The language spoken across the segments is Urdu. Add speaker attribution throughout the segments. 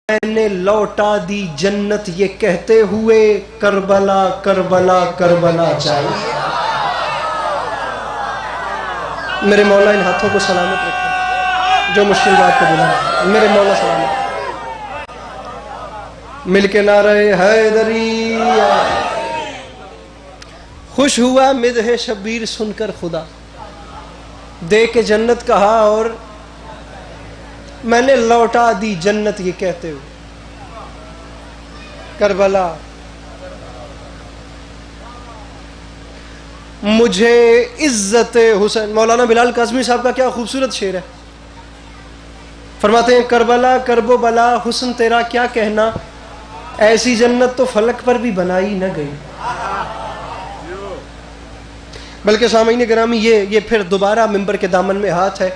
Speaker 1: میں نے لوٹا دی جنت یہ کہتے ہوئے کربلا کربلا کربلا چاہیے. میرے مولا ان ہاتھوں کو سلامت رکھے جو مشکل بات کو بلا. میرے مولا سلامت مل کے نعرہ حیدری. خوش ہوا مدح شبیر سن کر خدا، دے کے جنت کہا اور میں نے لوٹا دی جنت یہ کہتے ہوئے کربلا. مجھے عزت حسین. مولانا بلال قاسمی صاحب کا کیا خوبصورت شعر ہے. فرماتے ہیں کربلا کرب و بلا حسن تیرا کیا کہنا، ایسی جنت تو فلک پر بھی بنائی نہ گئی. بلکہ سامعین گرامی یہ پھر دوبارہ ممبر کے دامن میں ہاتھ ہے.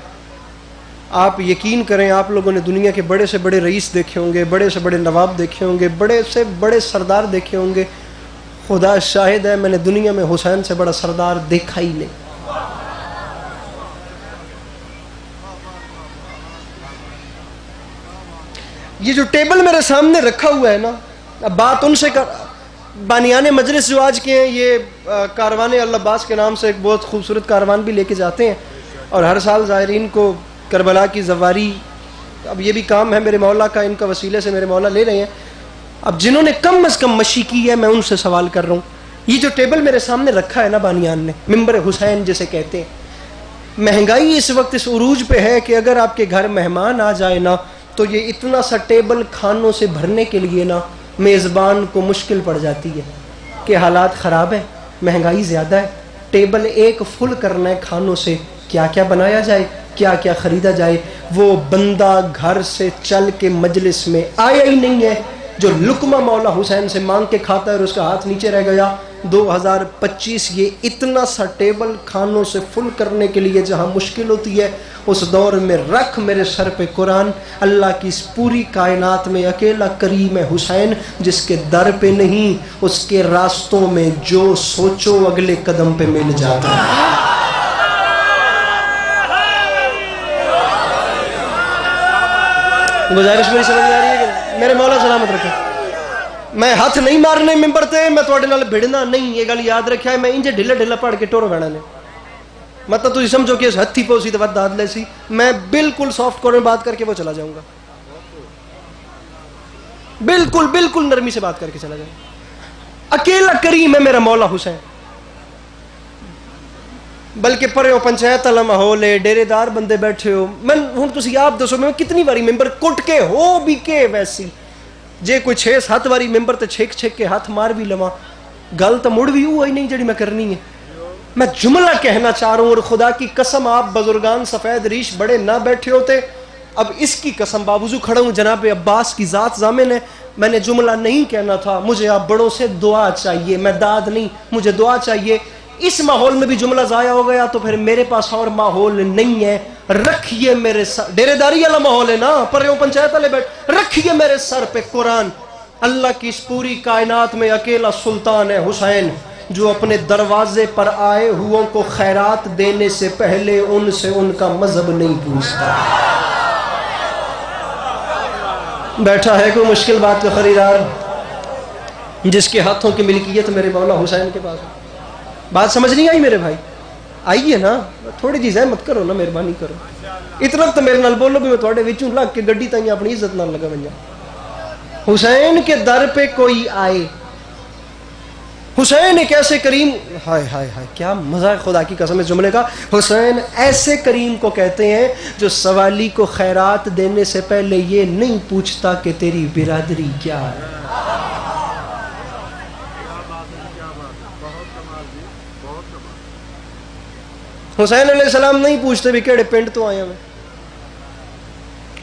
Speaker 1: آپ یقین کریں آپ لوگوں نے دنیا کے بڑے سے بڑے رئیس دیکھے ہوں گے، بڑے سے بڑے نواب دیکھے ہوں گے، بڑے سے بڑے سردار دیکھے ہوں گے. خدا شاہد ہے میں نے دنیا میں حسین سے بڑا سردار دیکھا ہی نہیں. یہ جو ٹیبل میرے سامنے رکھا ہوا ہے نا، اب بات ان سے بانیان مجلس جو آج کے ہیں یہ کاروان العباس کے نام سے ایک بہت خوبصورت کاروان بھی لے کے جاتے ہیں اور ہر سال زائرین کو کربلا کی زواری، اب یہ بھی کام ہے میرے مولا کا، ان کا وسیلے سے میرے مولا لے رہے ہیں. اب جنہوں نے کم از کم مشی کی ہے میں ان سے سوال کر رہا ہوں، یہ جو ٹیبل میرے سامنے رکھا ہے نا بانیان نے، ممبر حسین جسے کہتے ہیں، مہنگائی اس وقت اس عروج پہ ہے کہ اگر آپ کے گھر مہمان آ جائے نا تو یہ اتنا سا ٹیبل کھانوں سے بھرنے کے لیے نا میزبان کو مشکل پڑ جاتی ہے کہ حالات خراب ہیں، مہنگائی زیادہ ہے، ٹیبل ایک فل کرنا ہے کھانوں سے، کیا کیا بنایا جائے، کیا کیا خریدا جائے. وہ بندہ گھر سے چل کے مجلس میں آیا ہی نہیں ہے جو لقمہ مولا حسین سے مانگ کے کھاتا ہے اور اس کا ہاتھ نیچے رہ گیا. 2025 یہ اتنا سا ٹیبل کھانوں سے فل کرنے کے لیے جہاں مشکل ہوتی ہے اس دور میں رکھ میرے سر پہ قرآن. اللہ کی اس پوری کائنات میں اکیلا کریم ہے حسین جس کے در پہ نہیں اس کے راستوں میں جو سوچو اگلے قدم پہ مل جاتا ہے. گزارش میری سمجھ آ رہی ہے کہ میرے مولا سلامت رکھے. میں ہاتھ نہیں مارنے ممبر تے، میں تواڈے نال بھڑنا نہیں، یہ گل یاد رکھیا ہے. میں انج ڈھلا ڈھلا پڑھ کے ٹور بہنا نے مطلب تسی سمجھو کہ اس ہتھی پوسی تے ود داد لے سی. میں بالکل سافٹ کور میں بات کر کے وہ چلا جاؤں گا، بالکل بالکل نرمی سے بات کر کے چلا جاؤں گا. اکیلا کریم ہے میرا مولا حسین. بلکہ پرے پنچایت والا ماحول ہے، ڈیرے دار بندے بیٹھے ہو. میں ہوں تسی آپ دسو میں کتنی باری ممبر کٹ کے ہو بھی کے ویسی جے کوئی 6-7 باری ممبر تے چھک چھک کے ہاتھ مار بھی لواں گل تو مڑ بھی ہوا ہی نہیں جڑی میں کرنی ہے. میں جملہ کہنا چاہ رہا ہوں اور خدا کی قسم آپ بزرگان سفید ریش بڑے نہ بیٹھے ہوتے. اب اس کی قسم باوضو کھڑا ہوں، جناب عباس کی ذات ضامن ہے، میں نے جملہ نہیں کہنا تھا. مجھے آپ بڑوں سے دعا چاہیے، میں داد نہیں، مجھے دعا چاہیے. اس ماحول میں بھی جملہ ضائع ہو گیا تو پھر میرے پاس اور ماحول نہیں ہے. رکھیے میرے سر، ڈیرے داری والا ماحول ہے نا، پریوں پنچایت والے بیٹھ، رکھیے میرے سر پہ قرآن. اللہ کی اس پوری کائنات میں اکیلا سلطان ہے حسین جو اپنے دروازے پر آئے ہوئوں کو خیرات دینے سے پہلے ان سے ان کا مذہب نہیں پوچھتا. بیٹھا ہے کوئی مشکل بات کا خریدار جس کے ہاتھوں کی ملکیت میرے مولا حسین کے پاس. بات سمجھ نہیں آئی میرے بھائی؟ آئیے نا، تھوڑی جی زحمت کرو نا، مہربانی کرو. اتنا تو میرے نال بولو بھی میں تھوڑے وچوں لگ کے گڈی تائیں اپنی عزت نال لگا ونجا. حسین کے در پہ کوئی آئے، حسین ایک ایسے کریم، ہائے ہائے ہائے کیا مزہ ہے خدا کی قسم اس جملے کا. حسین ایسے کریم کو کہتے ہیں جو سوالی کو خیرات دینے سے پہلے یہ نہیں پوچھتا کہ تیری برادری کیا ہے. حسین علیہ السلام نہیں پوچھتے بھی کیڑے پنڈ تو آیا میں.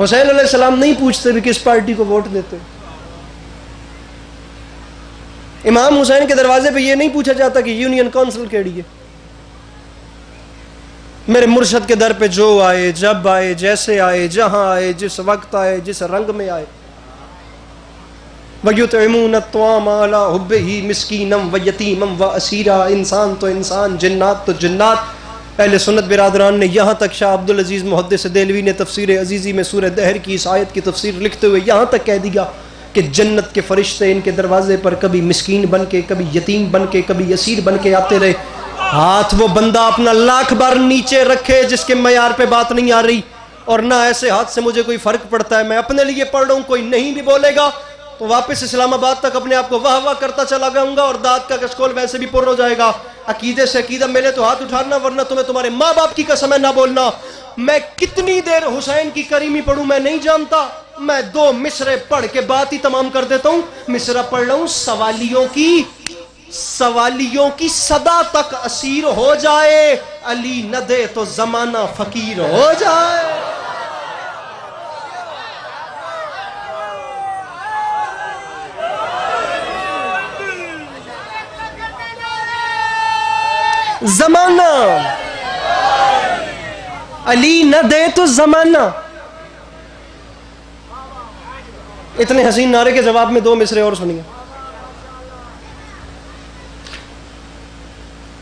Speaker 1: حسین علیہ السلام نہیں پوچھتے بھی کس پارٹی کو ووٹ دیتے. امام حسین کے دروازے پہ یہ نہیں پوچھا جاتا کہ یونین کونسل کیڑی ہے. میرے مرشد کے در پہ جو آئے، جب آئے، جیسے آئے، جہاں آئے، جس وقت آئے، جس رنگ میں آئے. وَيُطْعِمُونَ الطَّعَامَ عَلَىٰ حُبِّهِ مِسْكِينًا وَيَتِيمًا وَأَسِيرًا. انسان تو انسان، جنات تو جنات. اہل سنت برادران نے یہاں تک شاہ عبدال عزیز محدث دہلوی نے تفسیر عزیزی میں سورہ دہر کی اس آیت کی تفسیر لکھتے ہوئے یہاں تک کہہ دیا کہ جنت کے فرشتے ان کے دروازے پر کبھی مسکین بن کے، کبھی یتیم بن کے، کبھی یسیر بن کے آتے رہے. ہاتھ وہ بندہ اپنا لاکھ بار نیچے رکھے جس کے معیار پہ بات نہیں آ رہی، اور نہ ایسے ہاتھ سے مجھے کوئی فرق پڑتا ہے، میں اپنے لیے پڑھ رہا ہوں، کوئی نہیں بھی بولے گا تو واپس اسلام آباد تک اپنے آپ کو واہ واہ کرتا چلا جاؤں گا، اور دانت کا کشکول ویسے بھی پر ہو جائے گا. عقیدے سے عقیدہ ملے تو ہاتھ اٹھانا، ورنہ تمہیں تمہارے ماں باپ کی قسم ہے نہ بولنا. میں کتنی دیر حسین کی کریمی پڑھوں میں نہیں جانتا، میں 2 مصرے پڑھ کے بات ہی تمام کر دیتا ہوں. مصرع پڑھ رہا ہوں، سوالیوں کی صدا تک اسیر ہو جائے، علی نہ دے تو زمانہ فقیر ہو جائے. زمانہ علی نہ دے تو زمانہ. اتنے حسین نعرے کے جواب میں 2 مصرے اور سنیے.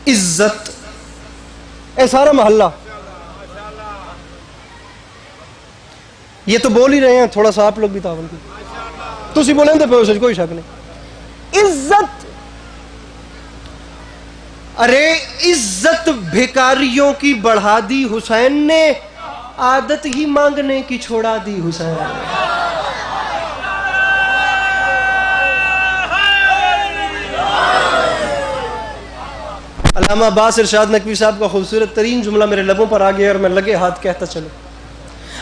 Speaker 1: عزت، اے سارا محلہ یہ تو بول ہی رہے ہیں، تھوڑا سا آپ لوگ بھی تعاون کی تسی بولیں تو پہ کوئی شک نہیں. عزت، ارے عزت بھکاریوں کی بڑھا دی حسین نے، عادت ہی مانگنے کی چھوڑا دی حسین. علامہ عباس ارشاد نقوی صاحب کا خوبصورت ترین جملہ میرے لبوں پر آ گیا اور میں لگے ہاتھ کہتا چلو.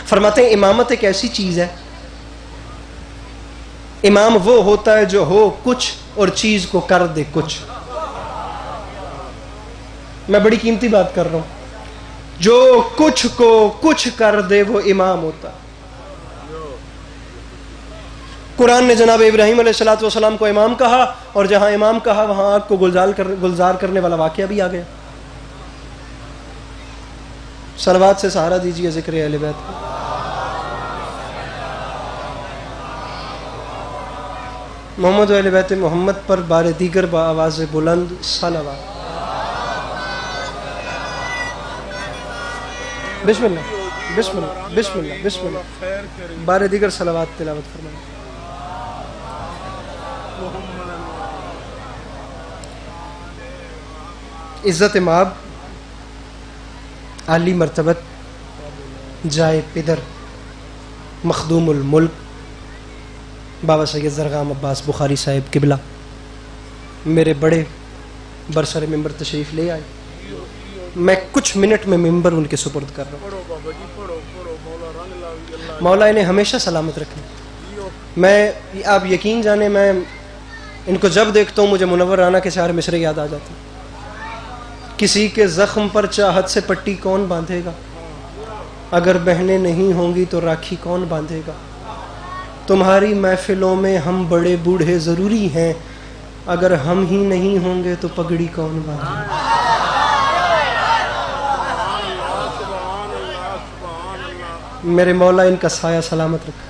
Speaker 1: فرماتے ہیں امامت ایک ایسی چیز ہے، امام وہ ہوتا ہے جو ہو کچھ اور چیز کو کر دے کچھ. میں بڑی قیمتی بات کر رہا ہوں، جو کچھ کو کچھ کر دے وہ امام ہوتا. قرآن نے جناب ابراہیم علیہ السلام کو امام کہا، اور جہاں امام کہا وہاں آگ کو گلزار کرنے والا واقعہ بھی آ گیا. صلوات سے سہارا دیجیے ذکر اہل بیت. محمد و اہل بیت محمد پر بار دیگر با آواز بلند صلوات. بسم اللہ بسم اللہ بسم اللہ بسم اللہ. بار دیگر صلوات تلاوت فرمائیں. عزت مآب، عالی مرتبت، جائے پدر، مخدوم الملک بابا سید زرغام عباس بخاری صاحب قبلہ میرے بڑے برسر ممبر تشریف لے آئے. میں کچھ منٹ میں ممبر ان کے سپرد کر رہا ہوں. مولا انہیں ہمیشہ سلامت رکھیں. میں آپ یقین جانے میں ان کو جب دیکھتا ہوں مجھے منور رانا کے 4 مصرے یاد آ جاتے ہیں. کسی کے زخم پر چاہت سے پٹی کون باندھے گا، اگر بہنیں نہیں ہوں گی تو راکھی کون باندھے گا. تمہاری محفلوں میں ہم بڑے بوڑھے ضروری ہیں، اگر ہم ہی نہیں ہوں گے تو پگڑی کون باندھے گا. میرے مولا ان کا سایہ سلامت رکھا.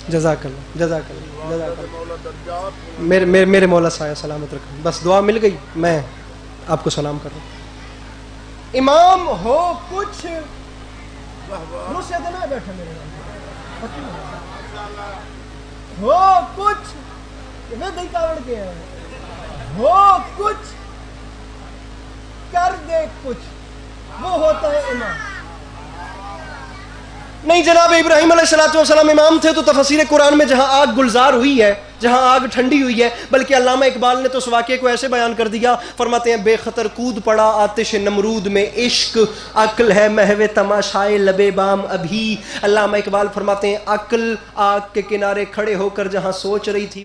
Speaker 1: جزاک اللہ جزاک اللہ جزاک اللہ. میرے مولا سایہ سلامت رکھا. بس دعا مل گئی، میں آپ کو سلام کر رہا ہوں. امام ہو کچھ ہو کچھ ہو کچھ کر دے کچھ، وہ ہوتا ہے امام. نہیں جناب ابراہیم علیہ السلام امام تھے تو تفسیر قرآن میں جہاں آگ گلزار ہوئی ہے، جہاں آگ ٹھنڈی ہوئی ہے، بلکہ علامہ اقبال نے تو اس واقعے کو ایسے بیان کر دیا. فرماتے ہیں بے خطر کود پڑا آتش نمرود میں عشق، عقل ہے محو تماشائے لبے بام ابھی. علامہ اقبال فرماتے ہیں عقل آگ کے کنارے کھڑے ہو کر جہاں سوچ رہی تھی